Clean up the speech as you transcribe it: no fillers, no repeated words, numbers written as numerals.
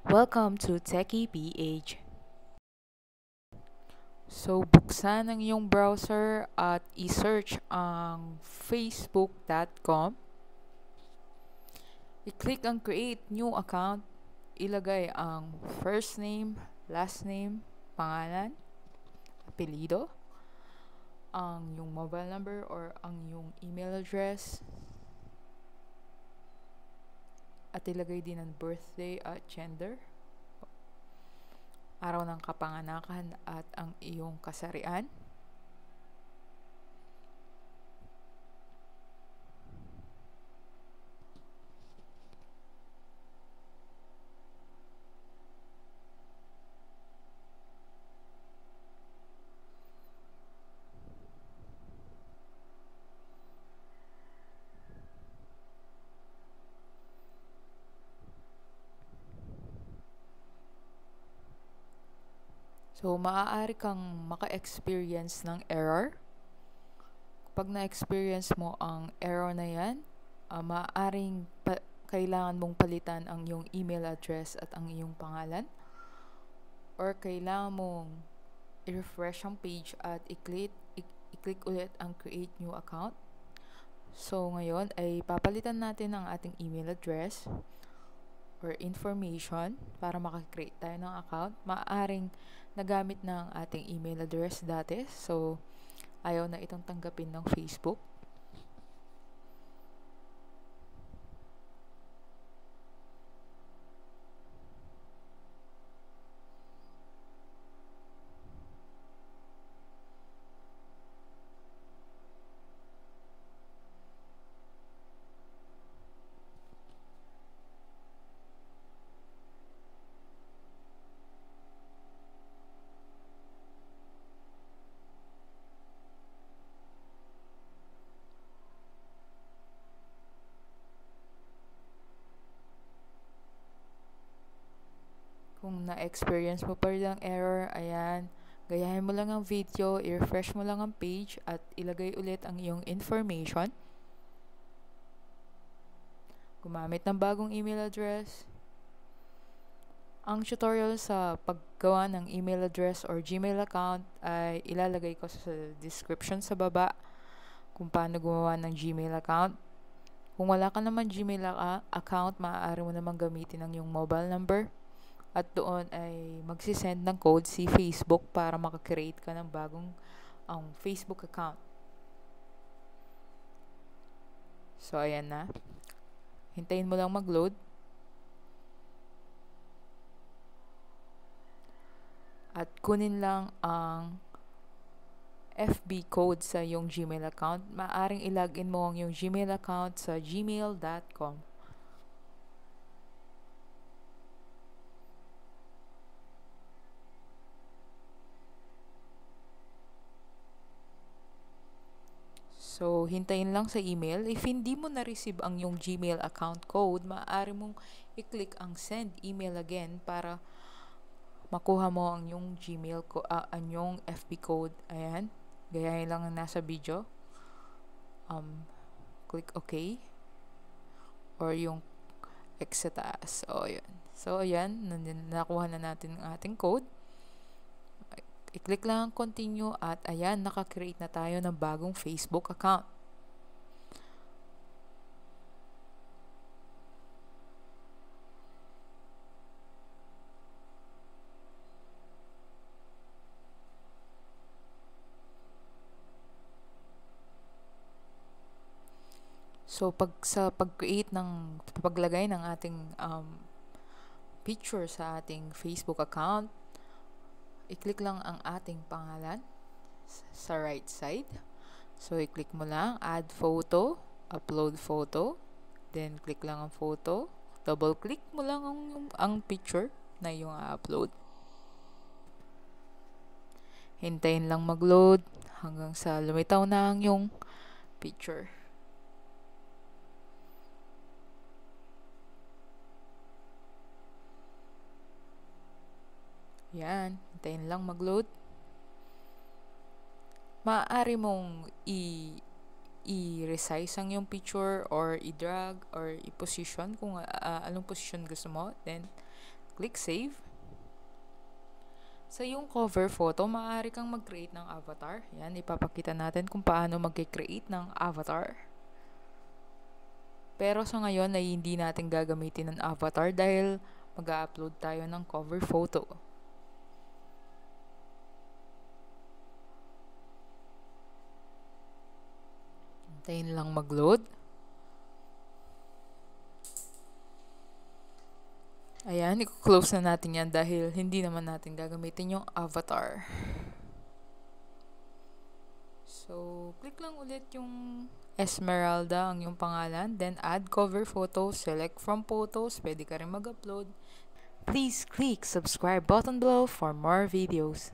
Welcome to Techie PH. So, buksan ang iyong browser at i-search ang facebook.com. I-click ang create new account. Ilagay ang first name, last name, pangalan, apelido, ang iyong mobile number or ang iyong email address, at ilagay din ang birthday at gender, araw ng kapanganakan at ang iyong kasarian. So, maaari kang maka-experience ng error. Kapag na-experience mo ang error na yan, maaaring kailangan mong palitan ang iyong email address at ang iyong pangalan. Or kailangan mong i-refresh ang page at i-click ulit ang create new account. So, ngayon ay papalitan natin ang ating email address or information para makakreate tayo ng account. Maaaring nagamit na ang ating email address dati, so ayaw na itong tanggapin ng Facebook. Kung na-experience mo pa rin ang error, ayan, gayahin mo lang ang video, i-refresh mo lang ang page at ilagay ulit ang iyong information. Gumamit ng bagong email address. Ang tutorial sa paggawa ng email address or Gmail account ay ilalagay ko sa description sa baba kung paano gumawa ng Gmail account. Kung wala ka naman Gmail account, maaari mo naman gamitin ang iyong mobile number. At doon ay magsisend ng code si Facebook para makakreate ka ng bagong Facebook account. So, ayan na. Hintayin mo lang mag-load. At kunin lang ang FB code sa iyong Gmail account. Maaring ilagin mo ang iyong Gmail account sa gmail.com. So, hintayin lang sa email. If hindi mo na-receive ang yung Gmail account code, maaari mong i-click ang send email again para makuha mo ang yung Gmail ang yung FB code. Ayan. Gayahin lang ang nasa video. Click OK. Or yung X sa taas. So, ayan. So, ayan. Nakuha na natin ang ating code. I-click lang ang continue at ayan, nakakreate na tayo ng bagong Facebook account. So, paglagay ng ating picture sa ating Facebook account, i-click lang ang ating pangalan sa right side. So, i-click mo lang, add photo, upload photo, then click lang ang photo, double click mo lang ang picture na yung upload. Hintayin lang mag-load hanggang sa lumitaw na ang yung picture. Yan, hintayin lang mag-load. Maaari mong i-resize ang yung picture or i-drag or i-position kung anong position gusto mo. Then, click save. Sa yung cover photo, maaari kang mag-create ng avatar. Yan, ipapakita natin kung paano mag-create ng avatar. Pero sa ngayon ay hindi natin gagamitin ng avatar dahil mag-upload tayo ng cover photo. Hintayin lang mag-load. Ayan, i-close na natin yan dahil hindi naman natin gagamitin yung avatar. So, click lang ulit yung Esmeralda ang yung pangalan. Then, add cover photo. Select from photos. Pwede ka rin mag-upload. Please click subscribe button below for more videos.